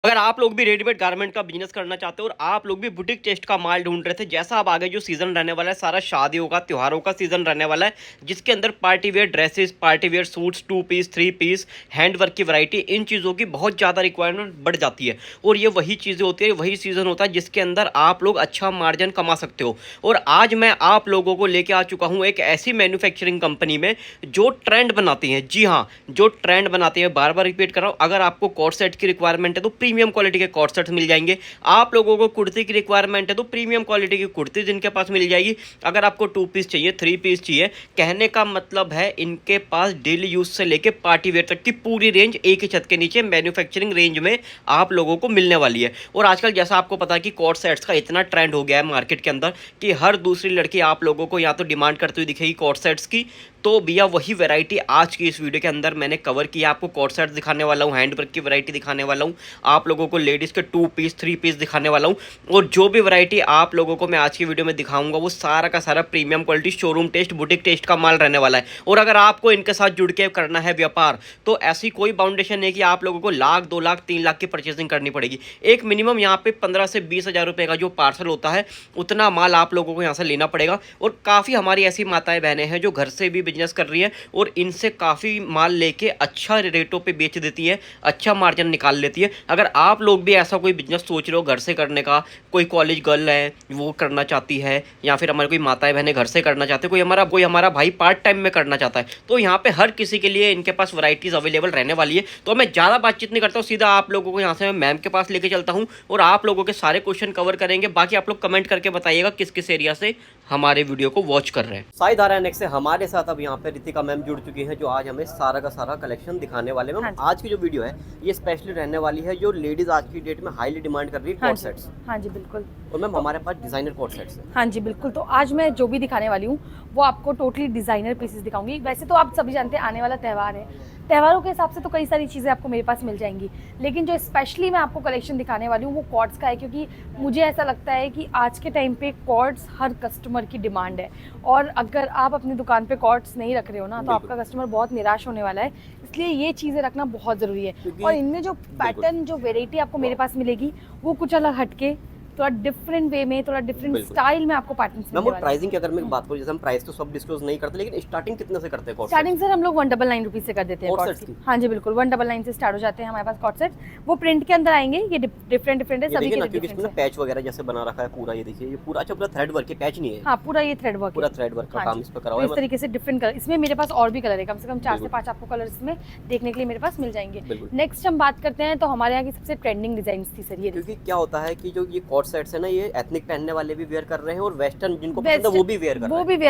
अगर आप लोग भी रेडीमेड गारमेंट का बिजनेस करना चाहते हो और आप लोग भी बुटीक टेस्ट का माल ढूंढ रहे थे, जैसा अब आगे जो सीजन रहने वाला है सारा शादियों का त्योहारों का सीजन रहने वाला है, जिसके अंदर party wear dresses, party wear suits, 2 piece 3 piece, handwork की वैरायटी, इन चीज़ों की बहुत ज़्यादा रिक्वायरमेंट बढ़ जाती है। और ये वही चीज़ें होती है, वही सीजन होता है जिसके अंदर आप लोग अच्छा मार्जिन कमा सकते हो। और आज मैं आप लोगों को लेके आ चुका हूँ एक ऐसी मैन्युफैक्चरिंग कंपनी में जो ट्रेंड बनाती है। जी हाँ, जो ट्रेंड बनाती है, बार बार रिपीट कर रहा हूँ। अगर आपको कोट सेट की रिक्वायरमेंट है तो प्रीमियम क्वालिटी के कोट सेट्स मिल जाएंगे। आप लोगों को कुर्ती की रिक्वायरमेंट है तो प्रीमियम क्वालिटी की कुर्ती जिनके पास मिल जाएगी। अगर आपको 2 पीस चाहिए, 3 पीस चाहिए, कहने का मतलब है इनके पास डेली यूज से लेके पार्टी वेयर तक की पूरी रेंज एक ही छत के नीचे मैन्युफैक्चरिंग रेंज में आप लोगों को मिलने वाली है। और आजकल जैसा आपको पता है कि कोट सेट्स का इतना ट्रेंड हो गया है मार्केट के अंदर कि हर दूसरी लड़की आप लोगों को या तो डिमांड करती हुई दिखेगी कोट सेट्स की। तो भैया वही वैरायटी आज की इस वीडियो के अंदर मैंने कवर किया। आपको कोट सेट्स दिखाने वाला हूँ, हैंडवर्क की वैरायटी दिखाने वाला हूँ, आप लोगों को लेडीज़ के 2 पीस 3 पीस दिखाने वाला हूँ। और जो भी वैरायटी आप लोगों को मैं आज की वीडियो में दिखाऊंगा वो सारा का सारा premium quality, showroom taste, boutique taste का माल रहने वाला है। और अगर आपको इनके साथ जुड़ के करना है व्यापार तो ऐसी कोई बाउंडेशन नहीं कि आप लोगों को लाख, 2 लाख, 3 लाख की परचेसिंग करनी पड़ेगी। एक मिनिमम यहाँ पे 15 से 20 हज़ार रुपये का जो पार्सल होता है उतना माल आप लोगों को यहाँ से लेना पड़ेगा। और काफ़ी हमारी ऐसी माताएं बहनें हैं जो घर से भी बिजनेस कर रही हैं और इनसे काफ़ी माल लेके अच्छा रेटों पे बेच देती है, अच्छा मार्जिन निकाल लेती है। अगर आप लोग भी ऐसा कोई बिजनेस सोच रहे हो घर से करने का, कोई कॉलेज गर्ल है वो करना चाहती है, या फिर हमारे कोई माताएं बहनें घर से करना चाहते हैं, कोई हमारा भाई पार्ट टाइम में करना चाहता है, तो यहाँ पे हर किसी के लिए इनके पास वैरायटीज़ अवेलेबल रहने वाली है। तो मैं ज़्यादा बातचीत नहीं करता हूँ, सीधा आप लोगों को यहाँ से मैं मैम के पास लेके चलता हूँ और आप लोगों के सारे क्वेश्चन कवर करेंगे। बाकी आप लोग कमेंट करके बताइएगा किस किस एरिया से हमारे वीडियो को वॉच कर रहे हैं। साइद आ रहा है नेक्स्ट से हमारे साथ अब यहाँ पे रितिका मैम जुड़ चुकी हैं जो आज हमें सारा का सारा कलेक्शन दिखाने वाले हैं। मैम आज की जो वीडियो है ये स्पेशली रहने वाली है जो लेडीज आज की डेट में हाईली डिमांड कर रही है, कोट सेट्स। हाँ जी बिल्कुल। और मैम हमारे पास डिजाइनर कोट सेट्स हैं। हाँ जी बिल्कुल। तो आज मैं जो भी दिखाने वाली हूँ वो आपको टोटली डिज़ाइनर पीसेस दिखाऊंगी। वैसे तो आप सभी जानते हैं आने वाला त्यौहार है, त्योहारों के हिसाब से तो कई सारी चीज़ें आपको मेरे पास मिल जाएंगी, लेकिन जो स्पेशली मैं आपको कलेक्शन दिखाने वाली हूँ वो कॉर्ड्स का है, क्योंकि मुझे ऐसा लगता है कि आज के टाइम पे कॉर्ड्स हर कस्टमर की डिमांड है। और अगर आप अपनी दुकान पे कॉर्ड्स नहीं रख रहे हो ना तो आपका कस्टमर बहुत निराश होने वाला है, इसलिए ये चीज़ें रखना बहुत ज़रूरी है। और इनमें जो पैटर्न, जो वेराइटी आपको मेरे पास मिलेगी वो कुछ अलग हटके, थोड़ा डिफरेंट वे में, थोड़ा डिफरेंट स्टाइल में आपको पैटर्न्स मिलने वाले हैं। प्राइसिंग की अगर मैं बात करूं, जैसे हम प्राइस तो सब डिस्क्लोज नहीं करते, लेकिन स्टार्टिंग कितने से करते हैं? स्टार्टिंग सर हम लोग 199 रुपीज़ से कर देते हैं कॉर्ड सेट। हाँ जी बिल्कुल, 199 से स्टार्ट हो जाते हैं हमारे पास कॉर्ड सेट। वो प्रिंट के अंदर आएंगे, ये डिफरेंट है सभी के, क्योंकि इसमें पैच वगैरह जैसे बना रखा है पूरा। ये देखिए, ये पूरा अच्छा पूरा थ्रेड वर्क है, पैच नहीं है। हाँ पूरा ये थ्रेड वर्क, पूरा थ्रेड वर्क का काम इस पर करा हुआ है। इस तरीके से डिफरेंट कलर, इसमें मेरे पास और भी कलर है, कम से कम 4 से 5 आपको कलर इसमें देखने के लिए मेरे पास मिल जाएंगे। नेक्स्ट हम बात करते हैं तो हमारे यहाँ की सबसे ट्रेंडिंग डिजाइन थी सर ये। क्योंकि क्या होता है कि जो ये कॉर्ड सेट्स है ना, ये एथनिक पहनने वाले भी वेयर कर रहे हैं और वेस्टर्न जिनको पसंद है वो भी वेयर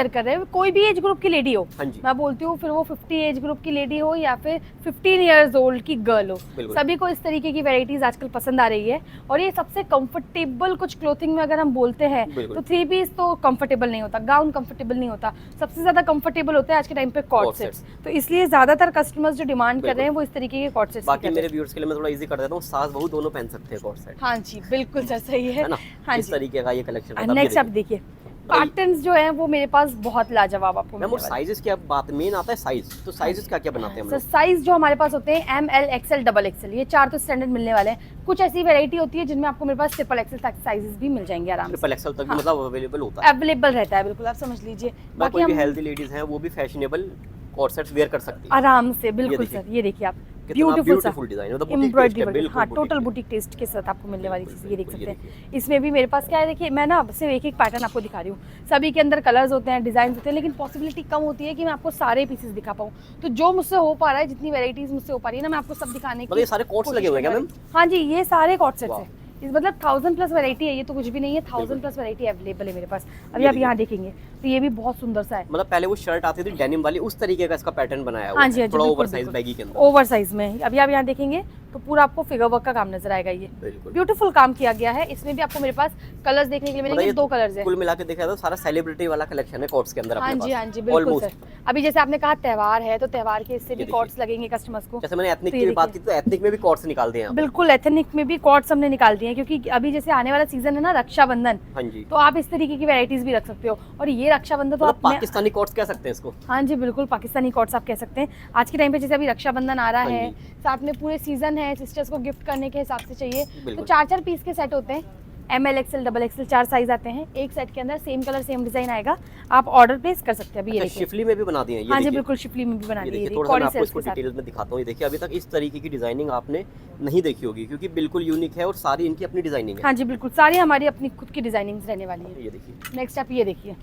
कर रहे हैं। कोई भी एज ग्रुप की लेडी हो, मैं बोलती हूँ, फिर वो 50 एज ग्रुप की लेडी हो या फिर 15 इयर्स ओल्ड की गर्ल हो, सभी को इस तरीके की वैरायटीज आजकल पसंद आ रही है। और ये सबसे कंफर्टेबल कुछ क्लोथिंग में अगर हम बोलते हैं तो 3 पीस तो कंफर्टेबल नहीं होता, गाउन कंफर्टेबल नहीं होता, सबसे ज्यादा कंफर्टेबल होता है आज के टाइम पे कॉर्ड सेट्स। तो इसलिए ज्यादातर कस्टमर्स जो डिमांड कर रहे हैं वो इस तरीके के कॉर्ड सेट्स। बाकी मेरे व्यूअर्स के लिए मैं थोड़ा इजी कर देता हूँ, सास बहू दोनों पहन सकते हैं कॉर्ड सेट। हाँ जी बिल्कुल सर, सही है। हाँ इस तरीके का ये कलेक्शन। नेक्स्ट आप देखिए पैटर्न्स जो हैं वो मेरे पास बहुत लाजवाब आपको मिलने वाले हैं। साइजेस की बात मेन आता है साइज, तो साइजेस क्या क्या बनाते हैं हम लोग? साइज जो हमारे पास होते हैं ML XL XXL, ये 4 तो स्टैंडर्ड मिलने वाले हैं। कुछ ऐसी वैरायटी होती है जिनमें आपको मेरे पास XXL साइजेस भी मिल जाएंगे आराम से। XXL तक मतलब अवेलेबल होता है, अवेलेबल रहता है बिल्कुल, आप समझ लीजिए। बाकी हम हेल्दी लेडीज हैं वो भी फैशनेबल कॉर्ड सेट्स वेयर कर सकती है आराम से। बिल्कुल सर, ये देखिए आप, ब्यूटीफुल डिजाइन, एम्ब्रॉयडरी, हाँ टोटल बुटीक टेस्ट के साथ आपको मिलने वाली चीज़ ये देख सकते हैं। इसमें भी मेरे पास क्या है, देखिए मैं ना सिर्फ एक पैटर्न आपको दिखा रही हूँ, सभी के अंदर कलर्स होते हैं, डिजाइन होते हैं, लेकिन पॉसिबिलिटी कम होती है कि मैं आपको सारे पीसेस दिखा पाऊँ। तो जो मुझसे हो पा रहा है, जितनी वैरायटीज मुझसे हो पा रही है ना, मैं आपको सब दिखाने की। ये सारे कॉर्ड्स लगे हुए हैं क्या मैम? हाँ जी, ये सारे कॉर्ड सेट्स हैं। इस मतलब 1000+ वैरायटी है, ये तो कुछ भी नहीं है, 1000+ वैरायटी अवेलेबल है मेरे पास। अभी आप यहाँ देखेंगे तो ये भी बहुत सुंदर सा है। मतलब पहले वो शर्ट आती थी डेनिम वाली, उस तरीके का इसका पैटर्न बनाया हुआ है। हाँ जी, थोड़ा ओवरसाइज बैगी के अंदर, ओवरसाइज में। अभी आप यहाँ देखेंगे तो पूरा आपको फिगर वर्क का काम नजर आएगा, ये ब्यूटीफुल काम किया गया है। इसमें भी आपको मेरे पास कलर्स देखने के लिए मिलेंगे, 2 कलर्स हैं। कुल मिला के देखा तो सारा सेलिब्रिटी वाला कलेक्शन है कॉर्ड्स के अंदर। हाँ जी, हाँ जी बिल्कुल सर। अभी जैसे आपने कहा त्यौहार है तो त्यौहार के इससे भी कॉर्ड्स लगेंगे कस्टमर्स को। जैसे मैंने एथनिक की बात की तो एथनिक में भी कॉर्ड्स निकाल दिए हैं। बिल्कुल, एथनिक में भी कॉर्ड्स हमने निकाल दिए हैं, क्योंकि अभी जैसे आने वाला सीजन है ना रक्षाबंधन, हाँ जी, तो आप इस तरीके की वैरायटीज भी रख सकते हो। और ये रक्षाबंधन तो आप पाकिस्तानी कॉर्ड्स कह सकते हैं इसको। हाँ जी बिल्कुल, पाकिस्तानी कॉर्ड्स आप कह सकते हैं। आज के टाइम पे जैसे अभी रक्षाबंधन आ रहा है, साथ में पूरे सीजन है, सिस्टर्स को गिफ्ट करने के हिसाब से चाहिए तो बिल्कुल। 4-4 पीस के सेट होते हैं। ML XL double XL 4 size आते हैं। एक सेट के अंदर सेम कलर सेम डिजाइन आएगा, आप ऑर्डर प्लेस कर सकते हैं। अभी ये अच्छा, देखिए, शिफली में भी बना दिए हैं ये हाँ जी देखिए। बिल्कुल शिफली में भी बना ये दी देखिए है, थोड़ा सा मैं कॉली आपको सेल्स इसको के साथ। डिटेल में दिखाता हूँ। ये देखिए अभी तक इस तरीके की डिजाइनिंग आपने नहीं देखी होगी, क्योंकि बिल्कुल यूनिक है और सारी इनकी अपनी डिजाइनिंग है। हाँ जी बिल्कुल, सारी हमारी अपनी खुद की डिजाइनिंग्स रहने वाली है। ये देखिए, नेक्स्ट आप ये देखिए,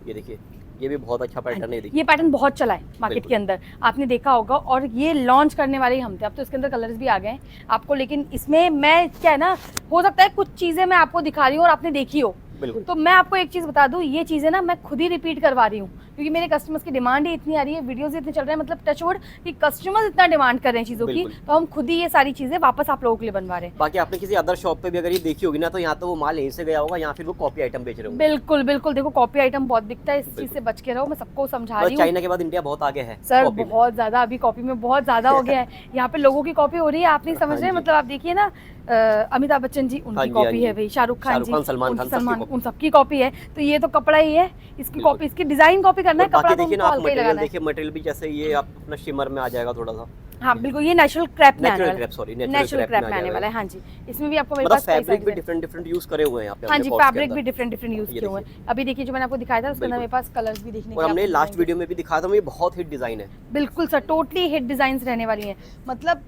ये देखिए, ये भी बहुत अच्छा पैटर्न है। ये देखिए ये पैटर्न बहुत चला है मार्केट बिल्कुल। के अंदर, आपने देखा होगा, और ये लॉन्च करने वाले ही हम थे। अब तो इसके अंदर कलर्स भी आ गए हैं आपको, लेकिन इसमें मैं क्या है ना, हो सकता है कुछ चीज़ें मैं आपको दिखा रही हूँ और आपने देखी हो, बिल्कुल। तो मैं आपको एक चीज़ बता दूँ, ये चीज़ें ना मैं खुद ही रिपीट करवा रही हूँ, क्योंकि मेरे कस्टमर्स की डिमांड ही इतनी आ रही है, वीडियोस इतने चल रहे हैं, मतलब टचवुड कि कस्टमर्स इतना डिमांड कर रहे हैं चीज़ों की, बिल्कुल। तो हम खुद ही ये सारी चीज़ें वापस आप लोगों के लिए बनवा रहे हैं। बाकी आपने किसी अदर शॉप पे भी अगर ये देखी होगी ना, तो यहाँ तो वो माल यहीं से गया होगा, यहाँ फिर वो कॉपी आइटम बेच रहे होंगे। बिल्कुल बिल्कुल, देखो कॉपी आइटम बहुत बिकता है, इस चीज़ से बच के रहो, मैं सबको समझा रही हूँ। चाइना के बाद इंडिया बहुत आगे है सर कॉपी में। बहुत ज्यादा, अभी कॉपी में बहुत ज्यादा हो गया है। यहाँ पे लोगों की कॉपी हो रही है, आप नहीं समझ रहे, हाँ जी। मतलब आप देखिए ना, अमिताभ बच्चन जी हाँ उनकी जी, हाँ कॉपी जी। है भाई, शाहरुख खान जी, सलमान खान, सबकी कॉपी। उन सबकी कॉपी है। तो ये तो कपड़ा ही है, इसकी बिल्कुल। कॉपी, इसकी डिजाइन कॉपी करना है, और बाकी कपड़ा तो देखिए ना उनको आप हल्का ही मटेरियल लगाना है। देखिए, मटेरियल भी जैसे ये आप अपना शिमर में आ जाएगा थोड़ा सा। हाँ बिल्कुल, ये नेचुरल क्रैप में आने नेचुरल वाला क्रैप, है, सॉरी नेचुरल क्रैप में आने वाला है। हाँ जी, इसमें भी आपको मेरे मतलब पास कई फैब्रिक भी साइज है। डिफरेंट डिफरेंट यूज करे हुए हैं यहाँ पे हाँ जी, अपने pots के फैब्रिक भी अंदर। डिफरेंट यूज ये किए हुए देखिए। हैं। अभी देखिए जो मैंने आपको दिखाया था, उसके अंदर बिल्कुल। मेरे पास कलर्स भी देखने और के हमने आपको लास्ट मिलेंगे। वीडियो में भी दिखाया था, ये बहुत हिट डिजाइन है। बिल्कुल सर, टोटली हिट डिजाइन रहने वाली हैं, मतलब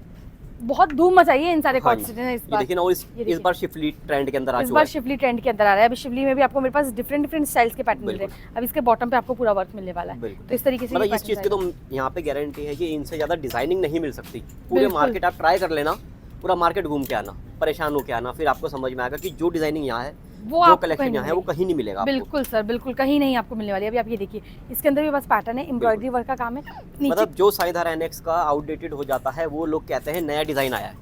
बहुत धूम मचाई है इन सारे हाँ कॉर्ड्स जी। ने इस ये बार। देखिए ना, और ये इस देखिए। बार शिफली ट्रेंड के अंदर आ इस चुका बार है। शिफली ट्रेंड के अंदर आ रहा है। अभी शिफली में भी आपको मेरे पास डिफरेंट डिफरेंट स्टाइल्स के पैटर्न मिल रहे हैं। अब इसके बॉटम पे आपको पूरा वर्क मिलने वाला है, बिल्कुल। तो इस तरीके से मतलब ये इस चीज की पैटर्न तो यहाँ पे गारंटी है कि इनसे ज्यादा डिजाइनिंग नहीं मिल सकती। पूरे बिल्कुल। मार्केट आप ट्राई कर लेना, पूरा मार्केट घूम के आना, परेशान होके आना, फिर आपको समझ में आएगा कि जो डिजाइनिंग यहाँ है, वो जो आपको कलेक्शन कहीं यहाँ है, वो नहीं कहीं नहीं मिलेगा आपको। बिल्कुल सर, बिल्कुल कहीं नहीं आपको मिलने वाली है। अभी आप ये देखिए, इसके अंदर भी बस पैटर्न है, एम्ब्रॉयडरी वर्क का काम है नीचे। मतलब जो साइधार एनएक्स का आउटडेटेड हो जाता है, वो लोग कहते हैं नया डिजाइन आया है।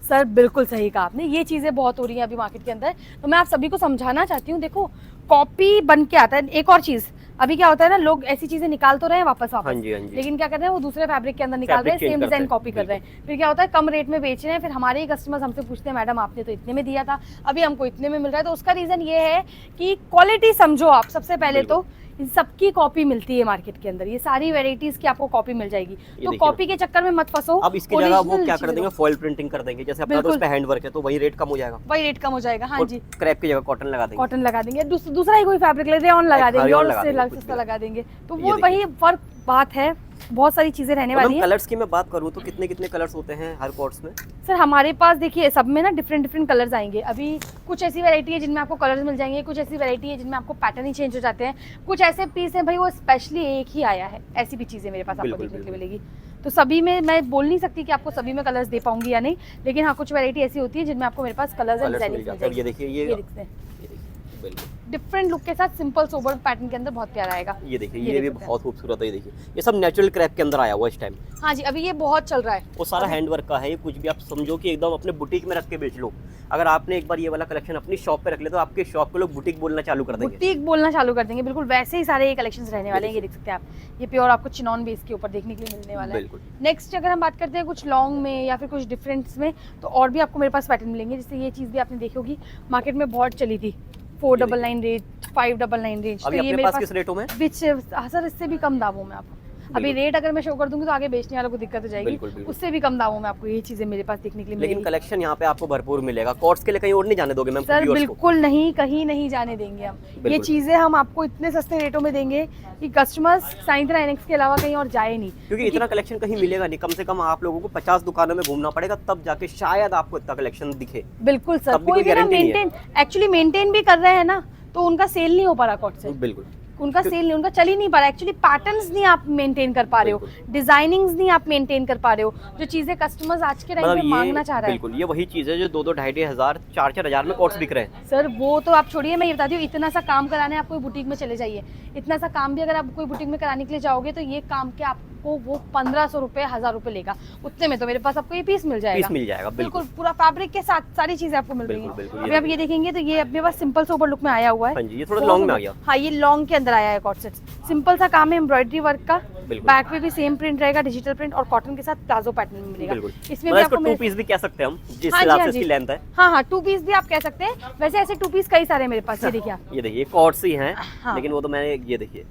सर बिल्कुल सही कहा आपने, ये चीज़ें बहुत हो रही हैं अभी मार्केट के अंदर, तो मैं आप सभी को समझाना चाहती हूँ। देखो कॉपी बन के आता है। एक और चीज़, अभी क्या होता है ना, लोग ऐसी चीज़ें निकाल तो रहे हैं वापस, हाँ जी, हाँ जी। लेकिन क्या कर रहे हैं, वो दूसरे फैब्रिक के अंदर निकाल रहे हैं, Fabric सेम change डिजाइन करते हैं, कॉपी कर रहे हैं। फिर क्या होता है, कम रेट में बेच रहे हैं, फिर हमारे ही कस्टमर्स हमसे पूछते हैं, मैडम आपने तो इतने में दिया था, अभी हमको इतने में मिल रहा है। तो उसका रीज़न ये है कि क्वालिटी समझो आप सबसे पहले तो। इन सबकी कॉपी मिलती है मार्केट के अंदर, ये सारी वेराइटीज की आपको कॉपी मिल जाएगी, तो देखिए कॉपी के चक्कर में मत फंसो। अब इसकी जगह वो original क्या कर चीज़ें देंगे, लो। फॉइल प्रिंटिंग कर देंगे। जैसे अपना तो बिल्कुल। उस पे हैंड वर्क है, तो वही रेट कम हो जाएगा। वही रेट कम हो जाएगा। हाँ और जी, क्रैप की जगह कॉटन लगा देंगे। कॉटन लगा देंगे, दूसरा ही कोई फैब्रिक ले रेयॉन लगा देंगे, रेयॉन और लगा उससे देंगे, कुछ सस्ता भी लगा देंगे। तो ये वो देखिए। वही फर्क बात है, बहुत सारी चीजें रहने वाली मतलब हैं। कलर्स की मैं बात करूँ तो कितने कितने कलर्स होते हैं हर कोर्स में? सर हमारे पास देखिए सब में ना डिफरेंट डिफरेंट कलर्स आएंगे। अभी कुछ ऐसी वैरायटी है जिनमें आपको कलर्स मिल जाएंगे, कुछ ऐसी वैरायटी है जिनमें आपको पैटर्न ही चेंज हो जाते हैं, कुछ ऐसे पीस हैं भाई वो स्पेशली एक ही आया है, ऐसी भी चीज़ें मेरे पास आपको बिल्कुल, देखने के लिए बिल्कुल। मिलेगी। तो सभी में मैं बोल नहीं सकती कि आपको सभी में कलर्स दे पाऊंगी या नहीं, लेकिन हाँ कुछ वैरायटी ऐसी होती है जिनमें आपको मेरे पास कलर्स एंड कलर्स मिल डिजाइनिंग मिल जाते हैं। ये जाएगी। देखिए, ये देखते हैं, ये देखिए, बिल्कुल। डिफरेंट लुक के साथ सिंपल सोबर पैटर्न के अंदर बहुत प्यारा आएगा। ये देखिए, ये ये भी देख सकते हैं। बहुत खूबसूरत है। ये देखिए, ये सब नेचुरल क्रैप के अंदर आया हुआ है इस टाइम। हाँ जी, अभी ये बहुत चल रहा है। वो सारा हैंड वर्क का है। ये कुछ भी आप समझो कि एकदम अपने बुटीक में रख के बेच लो। अगर आपने एक बार ये वाला कलेक्शन अपनी शॉप पे रख लिया, तो आपके शॉप के लोग बुटीक बोलना चालू कर देंगे। बुटीक बोलना चालू कर देंगे, बिल्कुल वैसे ही सारे ये कलेक्शंस रहने वाले हैं। ये देख सकते हैं आप, ये प्योर आपको चिनॉन बेस के ऊपर देखने के लिए मिलने वाला है। बिल्कुल। नेक्स्ट अगर हम बात करते हैं कुछ लॉन्ग में या फिर कुछ डिफरेंट्स में, तो और भी आपको मेरे पास पैटर्न मिलेंगे। जैसे ये चीज़ भी आपने देखी होगी, मार्केट में बहुत चली थी, 499 रेंज, 599 रेंज। अभी तो ये अपने मेरे पास किस रेटों में? विच सर इससे भी कम दामों में आपको, अभी रेट अगर मैं शो कर दूंगी तो आगे बेचने वालों को दिक्कत हो जाएगी। बिल्कुल, बिल्कुल। उससे भी कम दामों में आपको ये चीज़ें मेरे पास देखने के लिए लेकिन मिलेगी। कलेक्शन यहाँ पे आपको भरपूर मिलेगा। कोर्स के लिए कहीं और नहीं जाने दोगे मैम सर व्यूअर्स को? बिल्कुल नहीं, कहीं नहीं जाने देंगे हम। ये बिल्कुल। चीज़ें हम आपको इतने सस्ते रेटों में देंगे कि कस्टमर्स साइंत्रा एनेक्स के अलावा कहीं और जाए नहीं, क्योंकि इतना कलेक्शन कहीं मिलेगा नहीं। कम से कम आप लोगों को 50 दुकानों में घूमना पड़ेगा, तब जाके शायद आपको इतना कलेक्शन दिखे। बिल्कुल सर। तब भी कोई कोई भी ना गारंटी नहीं है। मेंटेन, एक्चुअली मेंटेन भी कर रहे हैं ना, तो उनका सेल नहीं हो पा रहा कॉट से, बिल्कुल। उनका सेल नहीं, उनका चल ही नहीं पा रहा। एक्चुअली पैटर्न्स नहीं आप मेंटेन कर पा रहे हो, डिजाइनिंग्स नहीं आप मेंटेन कर पा रहे हो, जो चीजें कस्टमर्स आज के टाइम मतलब में मांगना चाह रहा है। बिल्कुल, ये वही चीज़ है जो 2-2, 2,500, 4,000, 4,000 में कोर्स बिक रहे हैं। सर वो तो आप छोड़िए, मैं ये बताती हूँ, इतना सा काम कराने आप कोई बुटीक में चले जाइए, इतना सा काम भी अगर आप कोई बुटीक में कराने के लिए जाओगे तो ये काम के आपको वो 1500 रुपये, 1000 रुपये लेगा। उतने में तो मेरे पास आपको ये पीस मिल जाएगा। पीस मिल जाएगा, बिल्कुल। पूरा फैब्रिक के साथ सारी चीजें आपको मिल रही बिल्कुल, हैं। बिल्कुल, अभी आप ये देखेंगे तो ये अपने पास सिंपल सोबर लुक में आया हुआ है। हाँ जी, ये थोड़ा लॉन्ग में आ गया। हाँ, ये लॉन्ग के अंदर आया है कॉट सेट। सिंपल सा काम है एम्ब्रॉयडरी वर्क का, बिल्कुल। बैक पे भी सेम प्रिंट रहेगा, डिजिटल प्रिंट, और कॉटन के साथ प्लाजो पैटर्न में मिलेगा। बिल्कुल। इसमें मतलब भी इसको आपको 2 पीस भी कह सकते हैं हम, जिस हाँ जी, हिसाब हाँ से जी। इसकी लेंथ है। हाँ 2 पीस भी आप कह सकते हैं। वैसे ऐसे 2 पीस कई सारे मेरे पास, ये देखिए आप। ये देखिए कॉर्ड्स ही हैं, हाँ। लेकिन वो तो मैंने ये देखिए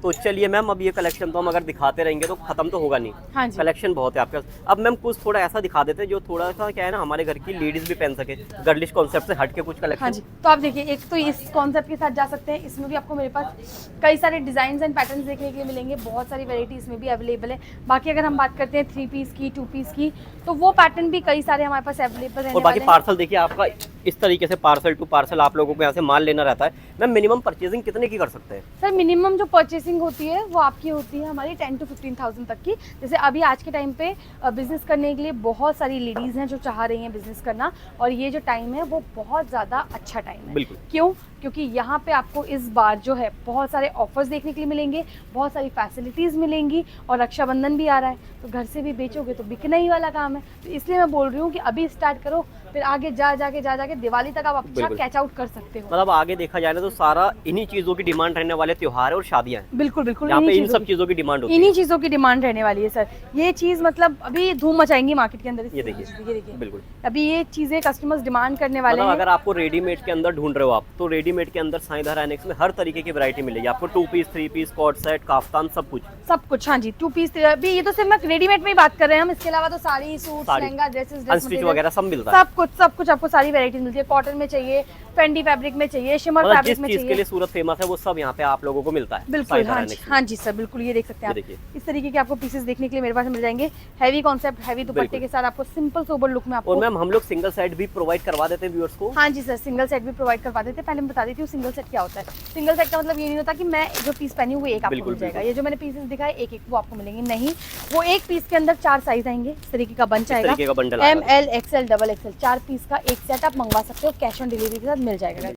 तो चलिए मैम, अब ये कलेक्शन तो हम अगर दिखाते रहेंगे तो खत्म तो होगा नहीं। हाँ जी। कलेक्शन बहुत है आपके पास। अब मैम कुछ थोड़ा ऐसा दिखा देते हैं जो थोड़ा सा क्या है ना, हमारे घर की लेडीज भी पहन सके, गर्लिश कॉन्सेप्ट से हट के कुछ कलेक्शन। हाँ जी, तो आप देखिए, एक तो इस कॉन्सेप्ट के साथ जा सकते हैं, इसमें भी आपको मेरे पास कई सारे डिजाइन एंड पैटर्न्स देखने के लिए मिलेंगे, बहुत सारी वैरायटी इसमें भी अवेलेबल है। बाकी अगर हम बात करते हैं 3 पीस की, 2 पीस की, तो वो पैटर्न भी कई सारे हमारे पास अवेलेबल रहने और बाकी वाले हैं। पार्सल देखिए आपका इस तरीके से पार्सल टू पार्सल आप लोगों को यहाँ से माल लेना रहता है। मैम मिनिमम परचेजिंग कितने की कर सकते हैं? सर मिनिमम जो परचेसिंग होती है वो आपकी होती है हमारी 10 to 15,000 तक की। जैसे अभी आज के टाइम पे बिजनेस करने के लिए बहुत सारी लेडीज़ हैं जो चाह रही हैं बिजनेस करना, और ये जो टाइम है वो बहुत ज़्यादा अच्छा टाइम है। बिल्कुल। क्यों? क्योंकि यहाँ पे आपको इस बार जो है बहुत सारे ऑफर्स देखने के लिए मिलेंगे, बहुत सारी फैसिलिटीज़ मिलेंगी, और रक्षाबंधन भी आ रहा है तो घर से भी बेचोगे तो बिकना ही वाला काम है। तो इसलिए मैं बोल रही हूँ कि अभी स्टार्ट करो, फिर आगे जा जाके दिवाली तक आप अच्छा बिल्कुल। कैच आउट कर सकते हो। मतलब आगे देखा जाए ना तो सारा इन्हीं चीजों की डिमांड रहने वाले त्योहार है और शादियां हैं, बिल्कुल बिल्कुल, यहाँ पे इन्हीं इन सब चीजों की डिमांड होती इन्हीं है। चीज़ों की डिमांड रहने वाली है सर। ये चीज़ मतलब अभी धूम मचाएंगी मार्केट के अंदर। ये देखिए, ये देखिए, बिल्कुल। अभी ये चीज़ें कस्टमर्स डिमांड करने वाले मतलब हैं। अगर आपको रेडीमेड के अंदर ढूंढ रहे हो आप, तो रेडीमेड के अंदर साईं धरा एनेक्स में हर तरीके की वैरायटी मिलेगी आपको। 2 piece, 3 piece, cot set, kaftan, सब कुछ। सब कुछ, हाँ जी, 2 पीस। अभी ये तो सिर्फ मैं रेडीमेड में ही बात कर रहे हैं हम, इसके अलावा तो sari, suit, sari, lehenga, dresses, unstitch वगैरह सब मिलता है। सब कुछ आपको सारी वैरायटीज मिलती है। कॉटन में चाहिए, फेंडी फैब्रिक में चाहिए, शिमर मतलब फैब्रिक जिस में चीज के चाहिए। लिए सूरत फेमस है वो सब यहाँ पे आप लोगों को मिलता है। बिल्कुल, साईं धरा हाँ जी, एनेक्स में। हाँ जी सर, बिल्कुल। ये देख सकते हैं ये आप, देखिए। इस तरीके के आपको पीसेस देखने के लिए मेरे पास मिल जाएंगे। हैवी कॉन्सेप्ट, हैवी दुपट्टे बिल्कुल। के साथ आपको सिंपल सोबर लुक में और आपको। मैम हम लोग सिंगल साइड भी प्रोवाइड करवा देते हैं व्यूअर्स को। हाँ जी सर, सिंगल सेट भी प्रोवाइड करवा देते हैं। पहले मैं बता देती हूँ सिंगल सेट क्या होता है। सिंगल सेट का मतलब ये नहीं होता कि मैं जो पीस पहनी हूँ वो एक आपको बिल्कुल, मिल जाएगा। बिल्कुल। ये जो मैंने पीसेस दिखाए एक एक वो आपको मिलेंगे नहीं, वो एक पीस के अंदर 4 साइज आएंगे। इस तरीके का बंच इस आएगा, तरीके का bundle ML, XL, XXL 4 piece का एक सेट आप मंगवा सकते हो, कैश ऑन डिलीवरी के साथ मिल जाएगा।